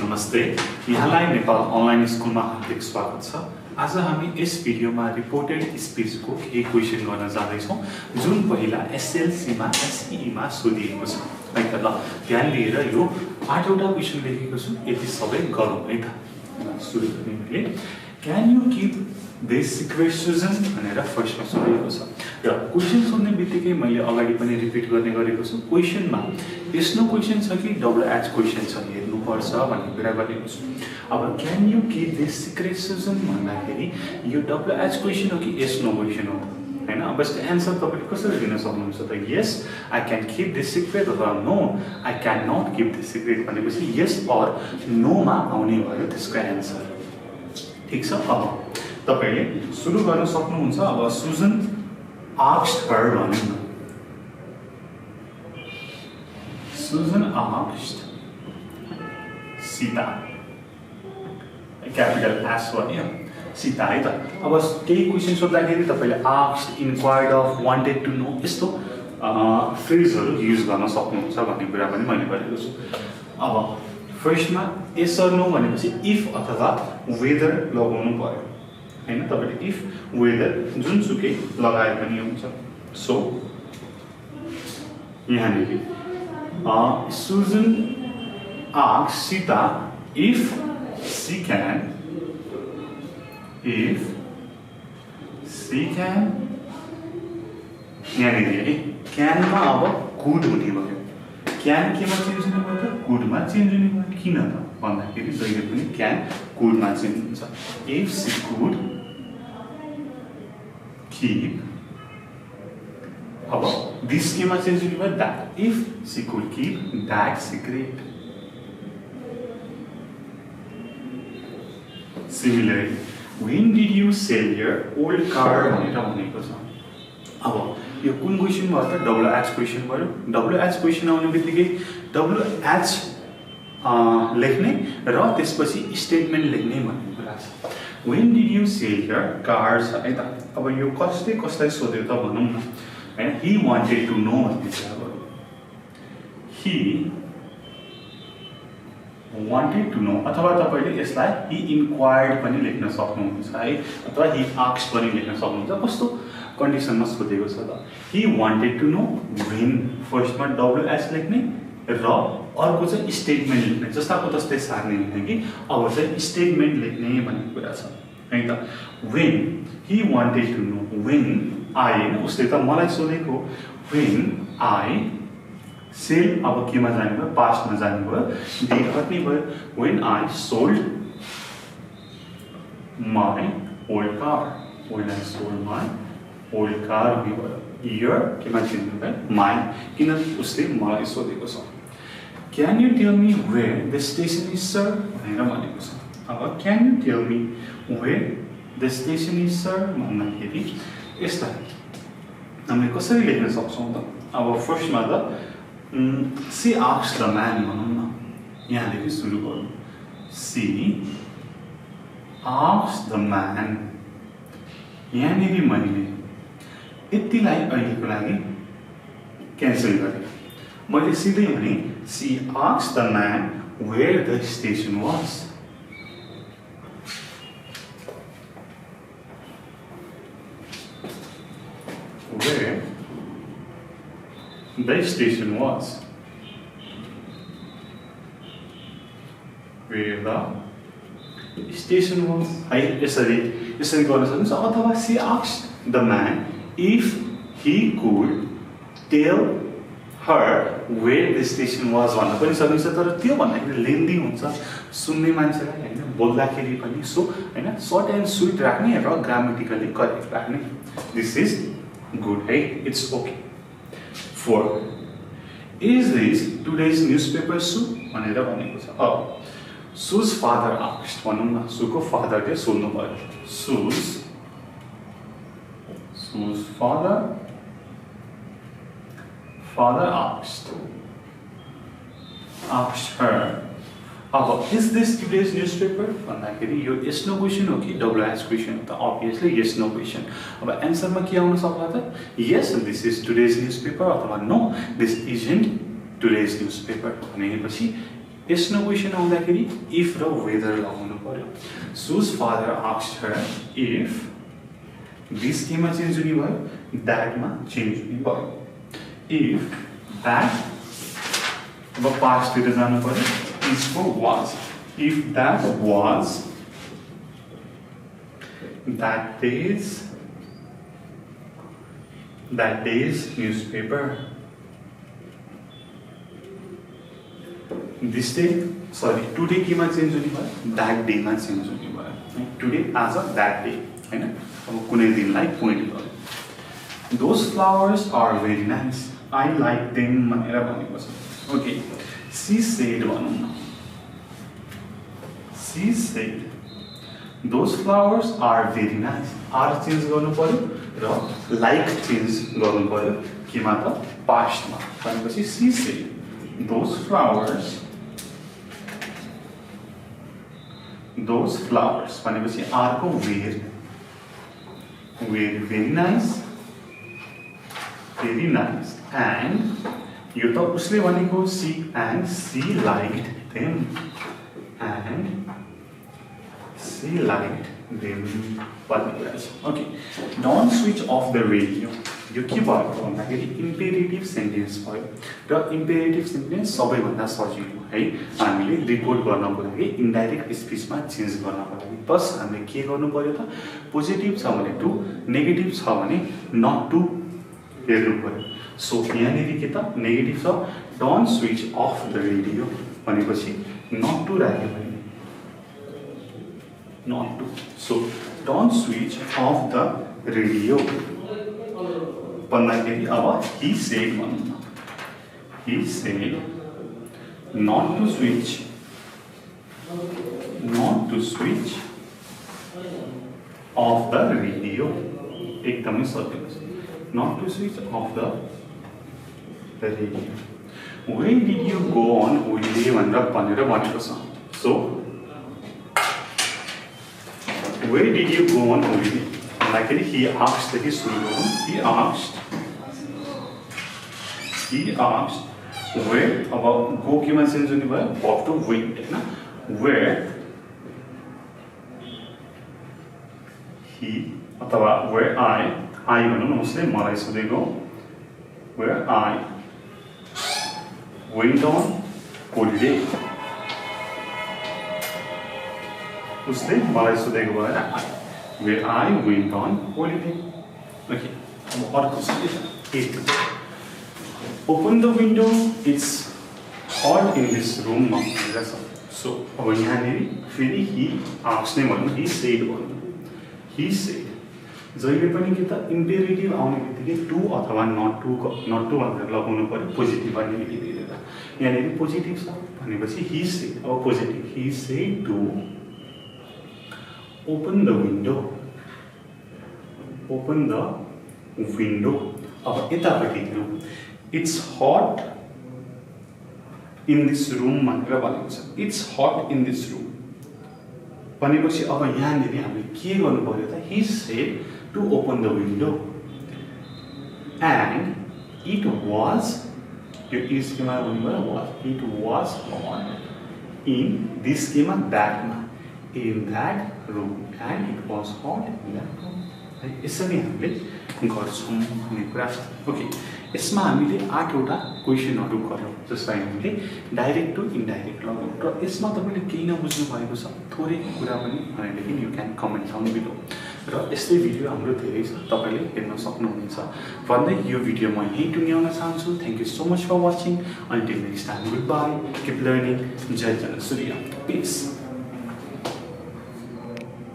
नमस्ते, यहाँलाई नेपाल अनलाइन स्कुलमा हार्दिक स्वागत छ। आज हामी यस भिडियोमा रिपोर्टेड स्पीचको केही क्वेशन गर्न जाँदैछौँ जुन पहिला एसएलसीमा एसईमा सोधिएको छ। है त, ल ध्यान दिएर यो 8 वटा क्वेशन लेखेको छु, यति सबै गरौँ है त। सुरु गर्ने मैले can you keep this secret Sujan भनेर फर्स्टमा सोधेको छ र क्वेशन सोध्ने बित्तिकै मैले अगाडि पनि रिपिट गर्ने गरेको छु। क्वेशनमा यस नो क्वेशन छ कि डबल एच क्वेशन छ हेर्नुपर्छ भन्ने कुरा गरेको छु। अब can you keep this secret Sujan भन्दाखेरि यो डबल एच क्वेशन हो कि यस नो क्वेशन हो हैन। अब यसको एन्सर तपाईले कसरी दिन सक्नुहुन्छ त? Yes I can keep this secret अथवा no I can not keep this secret भनेपछि यस अर नोमा आउने भयो त्यसको एन्सर। ठीक छ, अब तपाईले सुरु गर्न सक्नुहुन्छ। अब सुजन asked her भन्नु न। Sujan asked Sita, capital S भन्यो सीता है त। अब केही क्वेशन सोध्दाखेरि तपाईले asked, inquired of, wanted to know यस्तो फ्रेजहरु युज गर्न सक्नुहुन्छ भन्ने कुरा पनि मैले गरेको छु। अब फर्स्टमा yes or no भनेपछि if अथवा whether लगाउनु पर्यो हैन। तपाईले if whether जुनसुकै लगाए पनि हुन्छ। सो यहाँनिर Sujan asked Sita if she can यहाँनिर क्यानमा अब कुड हुने भयो। क्यान केमा चेन्ज हुने भयो त? कुडमा चेन्ज हुने भयो। किन त भन्दाखेरि जहिले पनि क्यान कुडमा चेन्ज हुन्छ। इफ सी कुड कीप, अब दिस केमा चेन्ज हुने भयो? That. If she could keep that secret. Similarly when did you sell your old car भनेर भनेको छ। अब यो कुन क्वेशन भयो त? डबल एच क्वेशन भयो। डबल एच क्वेशन आउने बित्तिकै डबल एच लेख्ने र त्यसपछि स्टेटमेन्ट लेख्ने भन्ने कुरा छ। when did you sell your car छ है त। अब यो कसलाई सोध्यो त भनौँ न हैन। he wanted to know भन्ने कुरा भयो। he wanted to know अथवा तपाईले यसलाई he inquired पनि लेख्न सक्नुहुन्छ है, अथवा he asked पनि लेख्न सक्नुहुन्छ। कस्तो कन्डिसनमा सोधेको छ त? he wanted to know when फर्स्टमा डबल एच लेख्ने र अर्को चाहिँ स्टेटमेन्ट लेख्ने, जस्ताको तस्तै सार्ने होइन कि अब चाहिँ स्टेटमेन्ट लेख्ने भन्ने कुरा छ है त। when he wanted to know when I हैन, उसले त मलाई सोधेको when I सेल, अब केमा जाने भयो? पास्टमा जाने भयो। डिड हट्ने भयो। when I sold my old car, when I sold my old car हुने भयो। year केमा चेन्ज भयो? my, किन उसले मलाई सोधेको छ। can you tell me where the station is sir भनेर भनेको छ। अब can you tell me where the station is sir भन्दाखेरि यस्ता हामीले कसरी लेख्न सक्छौँ त? अब फर्स्टमा त she asked the man भनौँ न। यहाँदेखि सुरु गरौँ। she asked the man, यहाँनिर मैले यतिलाई अहिलेको लागि क्यान्सल गरेँ। मैले सिधै भने she asked the man where the station was। where the station was, where the station was है। यसरी गर्न सक्नुहुन्छ। अथवा she asked the man if he could tell her where the station was भन्न पनि सकिन्छ, तर त्यो भन्दाखेरि लेन्दी हुन्छ सुन्ने मान्छेलाई हैन, बोल्दाखेरि पनि। सो हैन, सर्ट एन्ड स्विट राख्ने र ग्रामेटिकली करेक्ट राख्ने। दिस इज गुड है, it's okay. 4 is this today's newspaper Sue भनेर भनेको छ। अब Sue's father asked भनौँ न। सुको फादरले सोध्नु भयो। Sue's father asked her, अब is this today's newspaper भन्दाखेरि यो yes no question हो कि डबल एच क्वेशन? त obviously yes no question। अब एन्सरमा के आउन सक्ला त? yes this is today's newspaper अथवा no this isn't today's newspaper भनेपछि यसको क्वेशन आउँदाखेरि इफ र वेदर लगाउनु पर्यो shoes father asked her if this केमा चेन्ज हुने भयो दैट मा चेन्ज हुने भयो इफ दैट अब पास्ट तिर जानु पर्यो इज को was if that was that day's newspaper this day today केमा चेन्ज हुने भयो that day मा चेन्ज हुने भयो today as a that day हैन अब कुनै दिनलाई पोइन्ट गर्यो those flowers are very nice I like them भनेर भनेको छ ओके she said भनौं न she said those flowers are very nice are change गर्नु पर्यो र like चेन्ज गर्नु पर्यो केमा त past मा भनेपछि she said those flowers भनेपछि are को were very nice and यो त उसले भनेको she liked them okay don't switch off the radio यो के भयो भन्दाखेरि इम्पेरेटिभ सेन्टेन्स भयो र इम्पेरेटिभ सेन्टेन्स सबैभन्दा सजिलो है हामीले रिपोर्ट गर्नको लागि इन्डाइरेक्ट स्पीचमा चेन्ज गर्नको लागि बस हामीले के गर्नु पर्यो त पोजिटिभ छ भने टु नेगेटिभ छ भने नट टु हेर्नु पर्यो सो यहाँनिर के त नेगेटिभ छ don't switch off the radio भनेपछि नट टु राख्यो भने not to so don't switch off the radio भन्दाखेरि अब he said not to switch off the radio एकदमै सजिलो छ not to switch off the radio when did you go on holiday भनेर भनेको छ so where did you go on holiday like he asked that is he asked where about go केमा change हुने भयो verb to went हैन where he अथवा where I भनौं न उसले मलाई सोधेको where I went on holiday उसले मलाई सोधेको भएर where I went on holiday okay अब अर्को छ open the window it's hot in this room भनेर छ सो अब यहाँनिर फेरि he asked नै भनौं he said जहिले पनि के त इम्पेरेटिभ आउने बित्तिकै टु अथवा नट टु भनेर लगाउनु पर्यो पोजिटिभ र नेगेटिभ हेरेर यहाँनिर पोजिटिभ छ भनेपछि he said अब positive he said to open the window अब यतापट्टि हेरौँ it's hot in this room भनेर भनेको छ it's hot in this room भनेपछि अब यहाँनिर हामीले के गर्नु पर्यो त he said to open the window and it was यो is केमा भन्नु भयो was it was hot in this केमा that मा in that room and it was hot in that room यसरी हामीले गर्छौं भन्ने कुरा छ ओके यसमा हामीले 8 वटा क्वेशनहरु गर्यौं जसलाई हामीले डाइरेक्ट टु इन्डाइरेक्ट लगायौं र यसमा तपाईले केही नबुझ्नु भएको छ थोरै कुरा पनि भनेदेखि you can comment down below र यस्तै भिडियो हाम्रो धेरै छ तपाईले हेर्न सक्नुहुनेछ भन्दै यो भिडियो म यही टुङ्ग्याउन चाहन्छु thank you so much for watching until next time good bye keep learning जय जनसूर्य पीस